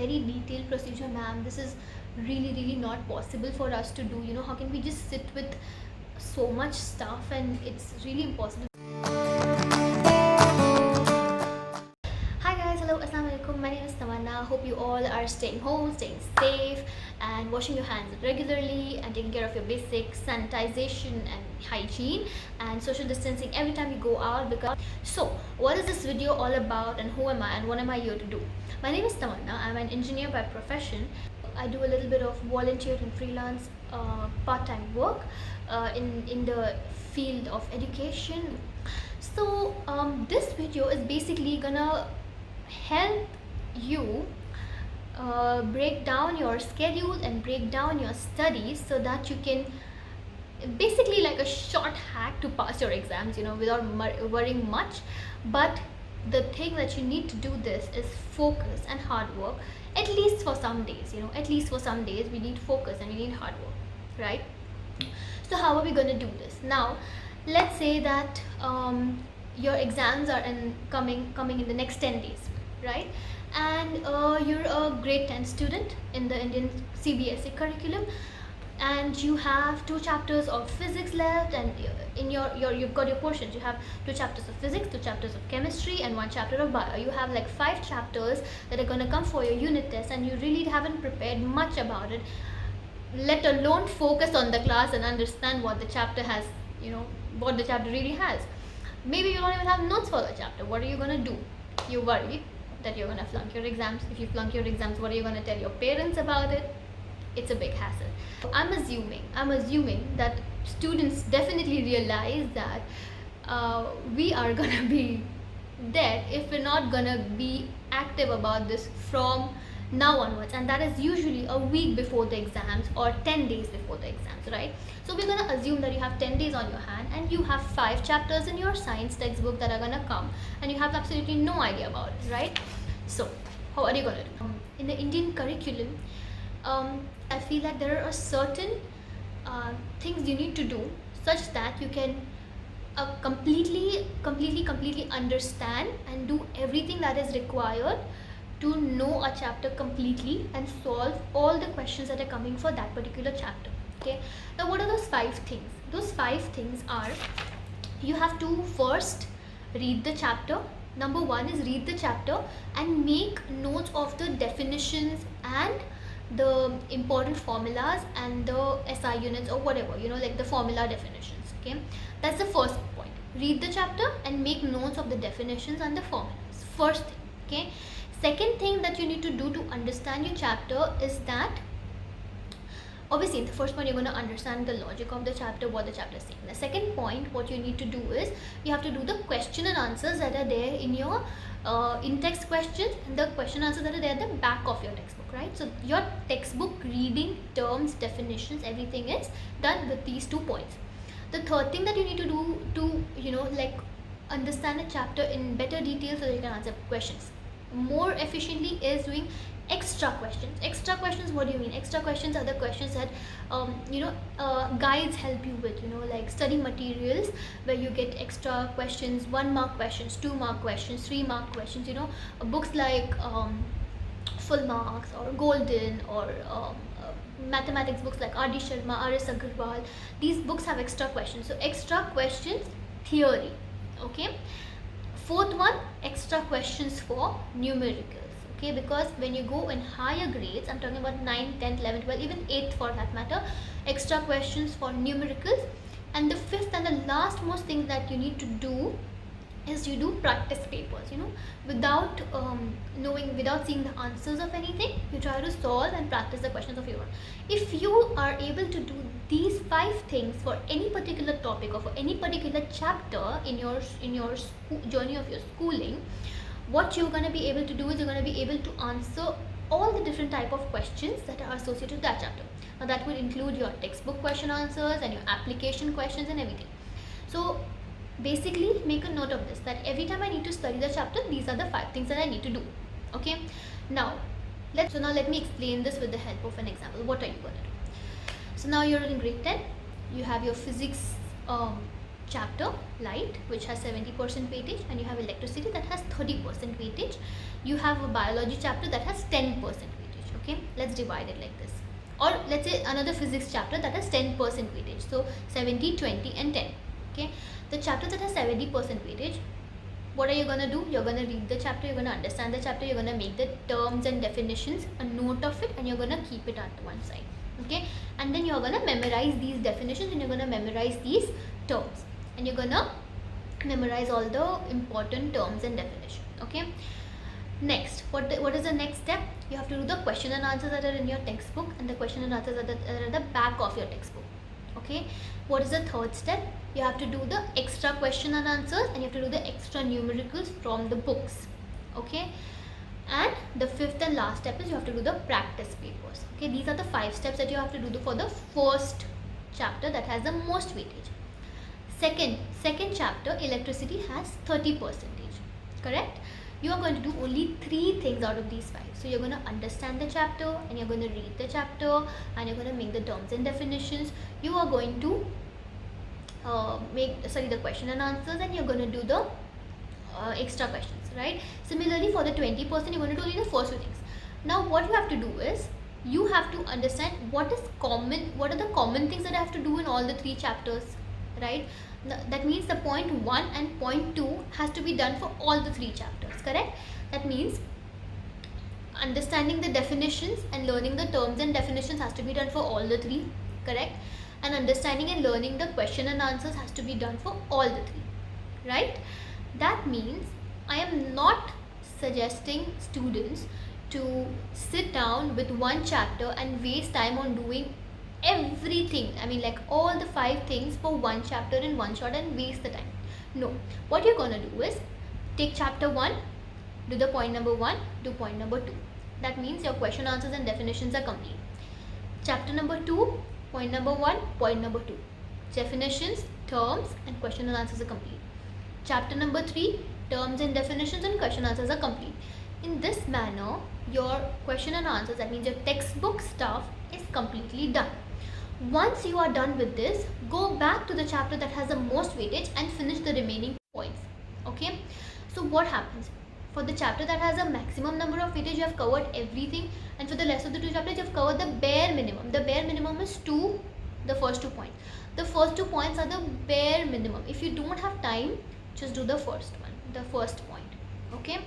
very detailed procedure, ma'am. This is really not possible for us to do. How can we just sit with so much stuff, and it's really impossible. Hi guys, hello, assalamu alaikum. My name is Tamanna. Hope you all are staying home, staying safe, and washing your hands regularly, and taking care of your basic sanitization and hygiene and social distancing every time you go out. So, what is this video all about, and who am I, and what am I here to do? My name is Tamanna. I'm an engineer by profession. I do a little bit of volunteer and freelance part-time work in the field of education. So this video is basically gonna help you break down your schedule and break down your studies so that you can basically like a short hack to pass your exams, without worrying much. But the thing that you need to do this is focus and hard work, at least for some days. At least for some days we need focus and we need hard work, right? So how are we going to do this now? Let's say that your exams are coming in the next 10 days, right? And you're a grade 10 student in the Indian CBSE curriculum, and you have 2 chapters of physics left, and in you've got your portions. You have 2 chapters of physics, 2 chapters of chemistry, and 1 chapter of bio. You have like 5 chapters that are going to come for your unit test, and you really haven't prepared much about it, let alone focus on the class and understand what the chapter has, what the chapter really has. Maybe you don't even have notes for the chapter. What are you going to do? You worry that you're going to flunk your exams. If you flunk your exams, what are you going to tell your parents about it? It's a big hassle. I'm assuming that students definitely realize that we are going to be dead if we're not going to be active about this from now onwards, and that is usually a week before the exams or 10 days before the exams, right? So we're going to assume that you have 10 days on your hand, and you have 5 chapters in your science textbook that are going to come, and you have absolutely no idea about it, right? So how are you going to do? In the Indian curriculum, I feel that there are certain things you need to do such that you can completely understand and do everything that is required to know a chapter completely and solve all the questions that are coming for that particular chapter. Okay, now what are those 5 things? Those 5 things are: you have to first read the chapter. Number 1 is read the chapter and make notes of the definitions and the important formulas and the SI units or whatever, like the formula definitions. Okay, that's the first point. Read the chapter and make notes of the definitions and the formulas. First thing. Okay, second thing that you need to do to understand your chapter is that, obviously in the first point you're going to understand the logic of the chapter, what the chapter is saying. The second point, what you need to do is you have to do the question and answers that are there in your in-text questions, and the question answers that are there at the back of your textbook, right? So your textbook reading, terms, definitions, everything is done with these 2 points. The third thing that you need to do to like understand a chapter in better detail so that you can answer questions more efficiently is doing extra questions. Extra questions, what do you mean? Extra questions are the questions that guides help you with, like study materials where you get extra questions, 1 mark questions, 2 mark questions, 3 mark questions. Books like Full Marks or Golden, or mathematics books like R.D. Sharma, R.S. Agarwal. These books have extra questions. So extra questions, theory. Okay, 4th one, extra questions for numericals. Okay, because when you go in higher grades, I'm talking about 9th, 10th, 11th, 12th, even 8th for that matter, extra questions for numericals. And the 5th and the last most thing that you need to do is you do practice papers. Without without seeing the answers of anything, you try to solve and practice the questions of your own. If you are able to do these 5 things for any particular topic or for any particular chapter in your journey of your schooling, what you're going to be able to do is you're going to be able to answer all the different type of questions that are associated with that chapter. Now that will include your textbook question answers and your application questions and everything. So basically make a note of this, that every time I need to study the chapter, these are the 5 things that I need to do. Okay, now let me explain this with the help of an example. What are you going to do? So now you're in grade 10, you have your physics chapter light, which has 70% weightage, and you have electricity that has 30% weightage. You have a biology chapter that has 10% weightage. Okay, let's divide it like this. Or let's say another physics chapter that has 10% weightage. So 70, 20 and 10. Okay, the chapter that has 70% weightage, what are you gonna do? You're gonna read the chapter, you're gonna understand the chapter, you're gonna make the terms and definitions a note of it, and you're gonna keep it at one side. Okay, and then you're gonna memorize these definitions, and you're gonna memorize these terms, and you're gonna memorize all the important terms and definitions. Okay, next, what is the next step? You have to do the question and answers that are in your textbook, and the question and answers that are at the back of your textbook. Okay, what is the third step? You have to do the extra question and answers, and you have to do the extra numericals from the books. Okay, and the fifth and last step is you have to do the practice papers. Okay, these are the 5 steps that you have to do for the first chapter that has the most weightage. Second chapter, electricity, has 30%. Correct? You are going to do only 3 things out of these 5. So you're going to understand the chapter, and you're going to read the chapter, and you're going to make the terms and definitions. You are going to make the question and answers, and you're going to do the extra questions, right? Similarly, for the 20%, you're going to do only the first 2 things. Now what you have to do is you have to understand what are the common things that I have to do in all the 3 chapters, right? That means the point 1 and point 2 has to be done for all the 3 chapters, correct? That means understanding the definitions and learning the terms and definitions has to be done for all the 3, correct? And understanding and learning the question and answers has to be done for all the 3, right? That means I am not suggesting students to sit down with one chapter and waste time on doing everything, I mean like all the 5 things for one chapter in one shot and waste the time. No, what you're gonna do is take chapter 1, do the point number 1, do point number 2. That means your question, answers and definitions are complete. Chapter number 2, point number 1, point number 2, definitions, terms and question and answers are complete. Chapter number 3, terms and definitions and question answers are complete. In this manner, your question and answers, that means your textbook stuff, is completely done. Once you are done with this, go back to the chapter that has the most weightage and finish the remaining points. Okay, so what happens? For the chapter that has a maximum number of weightage, you have covered everything, and for the rest of the 2 chapters, you have covered the bare minimum. The bare minimum is 2, the first 2 points. The first 2 points are the bare minimum. If you don't have time, just do the first one, the first point. Okay,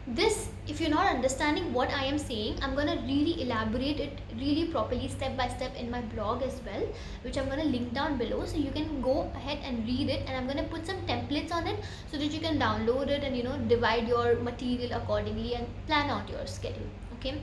this, if you're not understanding what I am saying, I'm going to really elaborate it really properly step by step in my blog as well, which I'm going to link down below, so you can go ahead and read it, and I'm going to put some templates on it so that you can download it and divide your material accordingly and plan out your schedule. Okay,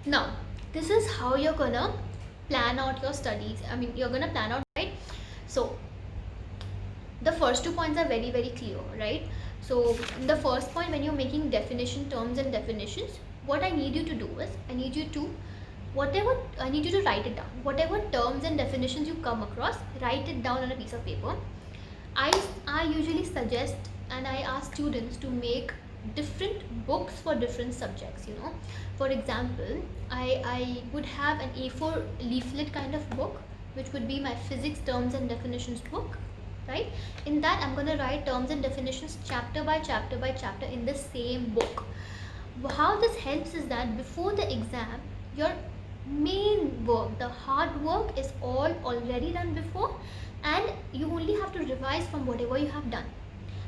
now this is how you're going to plan out your studies. I mean, you're going to plan out, right? So the first 2 points are very, very clear, right? So in the first point, when you're making definition, terms and definitions, what I need you to do is, I need you to write it down. Whatever terms and definitions you come across, write it down on a piece of paper. I usually suggest and I ask students to make different books for different subjects. For example, I would have an A4 leaflet kind of book, which would be my physics terms and definitions book, right? In that, I'm going to write terms and definitions chapter by chapter by chapter in the same book. How this helps is that before the exam, your main work, the hard work, is all already done before, and you only have to revise from whatever you have done.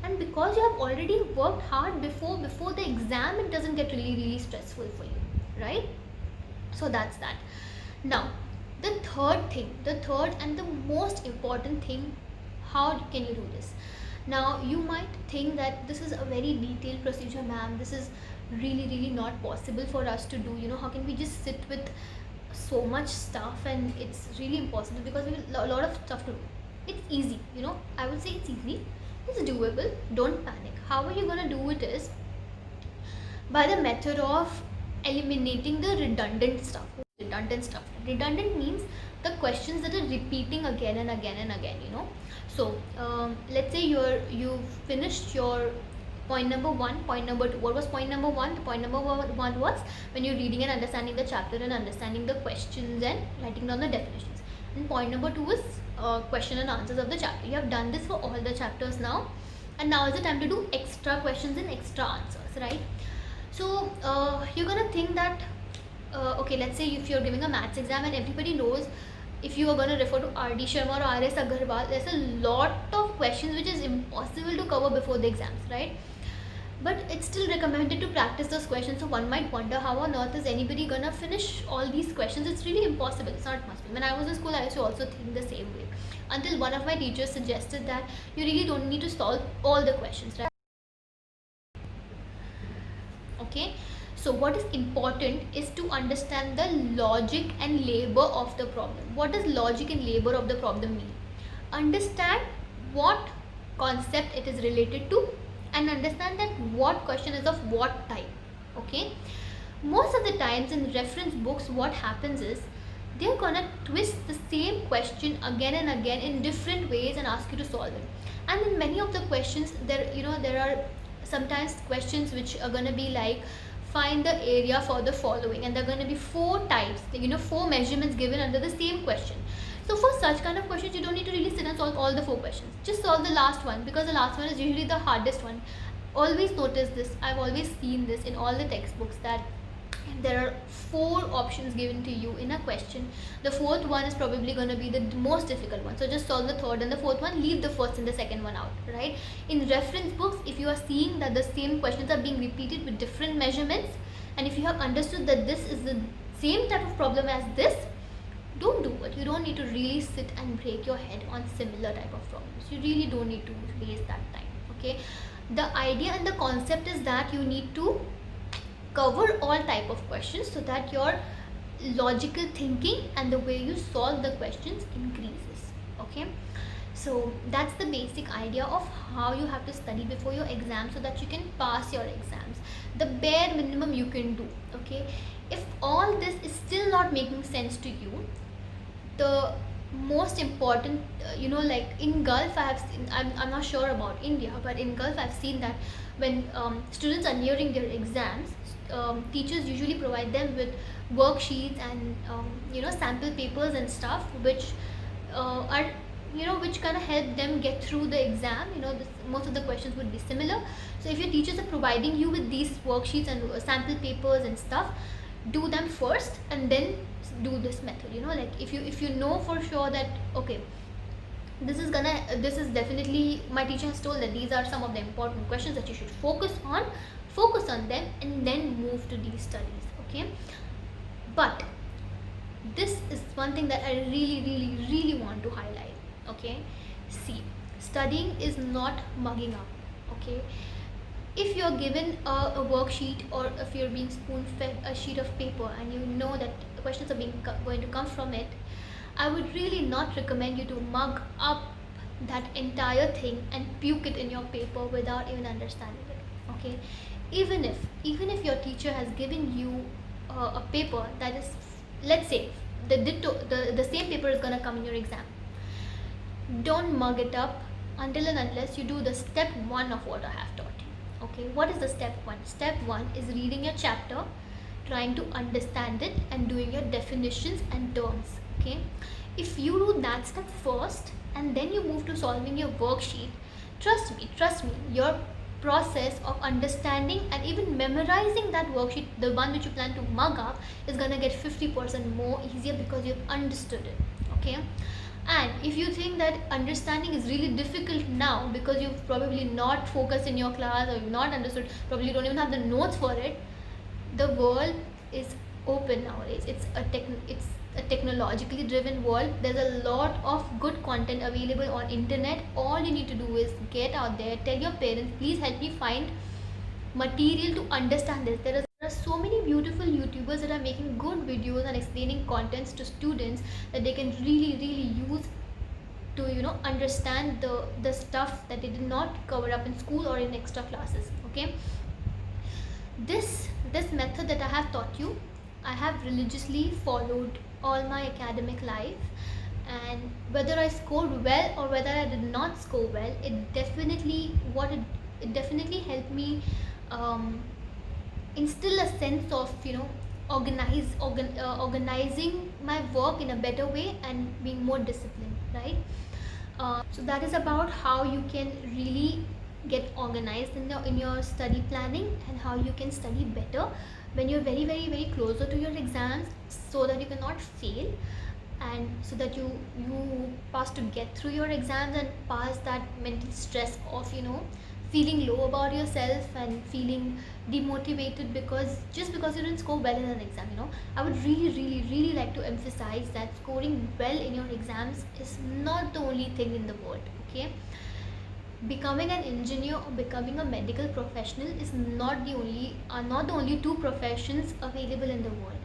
And because you have already worked hard before the exam, it doesn't get really stressful for you, right? So that's that. Now the third and the most important thing, how can you do this? Now you might think that this is a very detailed procedure, ma'am, this is really not possible for us to do. How can we just sit with so much stuff, and it's really impossible because we have a lot of stuff to do. It's easy, I would say it's easy, it's doable, don't panic. How are you going to do it is by the method of eliminating the redundant stuff. Redundant means the questions that are repeating again and again and again. So let's say you've finished your point number 1, point number 2. What was point number 1? The point number 1 was when you're reading and understanding the chapter and understanding the questions and writing down the definitions. And point number 2 is question and answers of the chapter. You have done this for all the chapters now, and now is the time to do extra questions and extra answers, right? So you're gonna think that okay, let's say if you're giving a maths exam and everybody knows, if you are going to refer to R.D. Sharma or R.S. Agarwal, there's a lot of questions which is impossible to cover before the exams, right? But it's still recommended to practice those questions. So one might wonder, how on earth is anybody gonna finish all these questions? It's really impossible. It's not possible. When I was in school, I used to also think the same way, until one of my teachers suggested that you really don't need to solve all the questions, right? Okay, so what is important is to understand the logic and labor of the problem. What does logic and labor of the problem mean? Understand what concept it is related to, and understand that what question is of what type. Okay, most of the times in reference books, what happens is they're gonna twist the same question again and again in different ways and ask you to solve it. And in many of the questions, there are sometimes questions which are gonna be like, find the area for the following, and there are going to be four types, four measurements given under the same question. So for such kind of questions, you don't need to really sit and solve all the four questions. Just solve the last one, because the last one is usually the hardest one. Always notice this. I've always seen this in all the textbooks, that there are four options given to you in a question. The fourth one is probably going to be the most difficult one, so just solve the third and the fourth one, leave the first and the second one out, right? In reference books, if you are seeing that the same questions are being repeated with different measurements, and if you have understood that this is the same type of problem as this, don't do it. You don't need to really sit and break your head on similar type of problems. You really don't need to waste that time. Okay, the idea and the concept is that you need to cover all type of questions, so that your logical thinking and the way you solve the questions increases. Okay, so that's the basic idea of how you have to study before your exam, so that you can pass your exams, the bare minimum you can do. Okay, if all this is still not making sense to you, the most important, like in Gulf, I have seen, I'm not sure about India, but in Gulf I've seen that when students are nearing their exams, teachers usually provide them with worksheets and sample papers and stuff, which are which kind of help them get through the exam. Most of the questions would be similar. So if your teachers are providing you with these worksheets and sample papers and stuff, do them first and then do this method. Like if you know for sure that, okay, this is definitely, my teacher has told that these are some of the important questions that you should focus on them, and then move to these studies. Okay, but this is one thing that I really really really want to highlight. Okay, see, studying is not mugging up. Okay, if you're given a worksheet, or if you're being spoon fed a sheet of paper and you know that questions are going to come from it, I would really not recommend you to mug up that entire thing and puke it in your paper without even understanding it. Okay, even if your teacher has given you a paper that is, let's say, the same paper is going to come in your exam, don't mug it up until and unless you do the step 1 of what I have taught you. Okay, what is the step 1? Step 1 is reading your chapter, trying to understand it, and doing your definitions and terms. Okay, if you do that step first and then you move to solving your worksheet, trust me, your process of understanding and even memorizing that worksheet, the one which you plan to mug up, is gonna get 50% more easier, because you've understood it. Okay, and if you think that understanding is really difficult now because you've probably not focused in your class, or you've not understood, probably you don't even have the notes for it, the world is open nowadays. It's a technologically driven world. There's a lot of good content available on internet. All you need to do is get out there, tell your parents, please help me find material to understand this. There are so many beautiful YouTubers that are making good videos and explaining contents to students that they can really really use to understand the stuff that they did not cover up in school or in extra classes. Okay, this method that I have taught you, I have religiously followed all my academic life, and whether I scored well or whether I did not score well, it definitely helped me instill a sense of organizing my work in a better way and being more disciplined, right? So that is about how you can really get organized in your study planning, and how you can study better when you're very very very closer to your exams, so that you cannot fail, and so that you pass to get through your exams and pass that mental stress of feeling low about yourself and feeling demotivated because just because you didn't score well in an exam. I would really really really like to emphasize that scoring well in your exams is not the only thing in the world. Okay, becoming an engineer or becoming a medical professional is not the only two professions available in the world.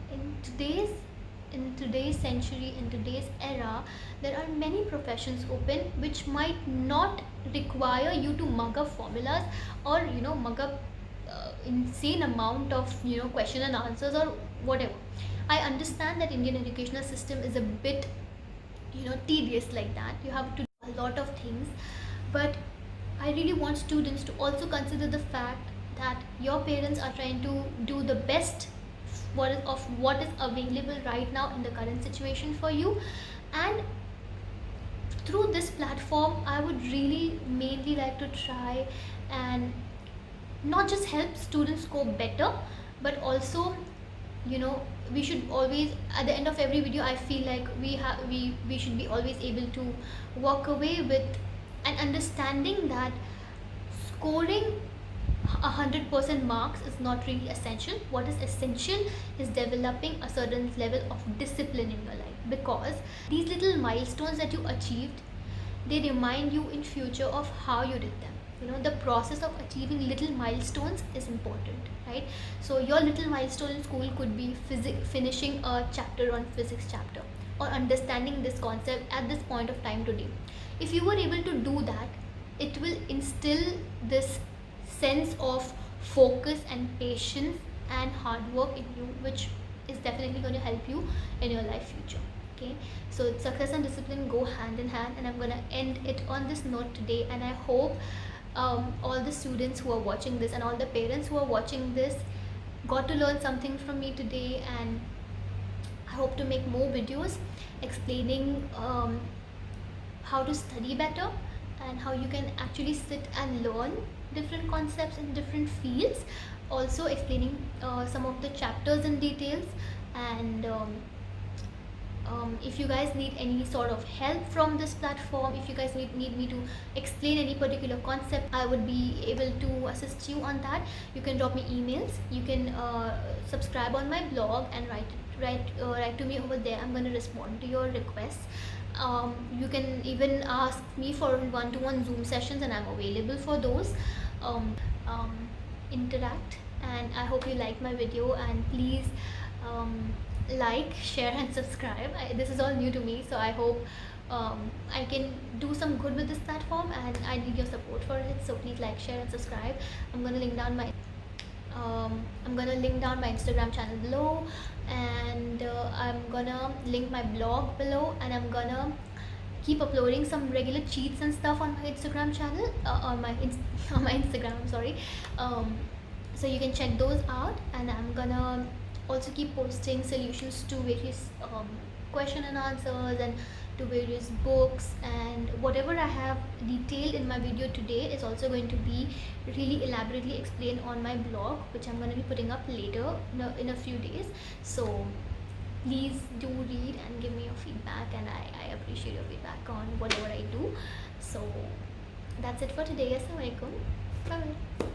In today's century, in today's era, there are many professions open which might not require you to mug up formulas or mug up insane amount of question and answers or whatever. I understand that Indian educational system is a bit tedious like that. You have to do a lot of things, but I really want students to also consider the fact that your parents are trying to do the best of what is available right now in the current situation for you. And through this platform, I would really mainly like to try and not just help students score better, but also we should always, at the end of every video, I feel like we should be always able to walk away with an understanding that scoring 100% marks is not really essential. What is essential is developing a certain level of discipline in your life, because these little milestones that you achieved, they remind you in future of how you did them. The process of achieving little milestones is important, right? So your little milestone in school could be finishing a chapter on physics chapter, or understanding this concept at this point of time today. If you were able to do that, it will instill this sense of focus and patience and hard work in you, which is definitely going to help you in your life future. Okay, so success and discipline go hand in hand, and I'm going to end it on this note today. And I hope all the students who are watching this and all the parents who are watching this got to learn something from me today. And I hope to make more videos explaining how to study better and how you can actually sit and learn different concepts in different fields, also explaining some of the chapters in details. And if you guys need any sort of help from this platform, if you guys need me to explain any particular concept, I would be able to assist you on that. You can drop me emails, you can subscribe on my blog and write to me over there. I'm going to respond to your requests. You can even ask me for one-to-one Zoom sessions, and I'm available for those. Interact, and I hope you like my video, and please like, share and subscribe. This is all new to me, so I hope I can do some good with this platform, and I need your support for it. So please like, share and subscribe. I'm gonna link down my Instagram channel below, and I'm gonna link my blog below, and I'm gonna keep uploading some regular cheats and stuff on my Instagram channel, on my Instagram, I'm sorry. So you can check those out, and I'm gonna also keep posting solutions to various question and answers, and to various books, and whatever I have detailed in my video today is also going to be really elaborately explained on my blog, which I'm going to be putting up later in a few days. So please do read and give me your feedback, and I appreciate your feedback on whatever I do. So that's it for today. Assalamualaikum. Bye.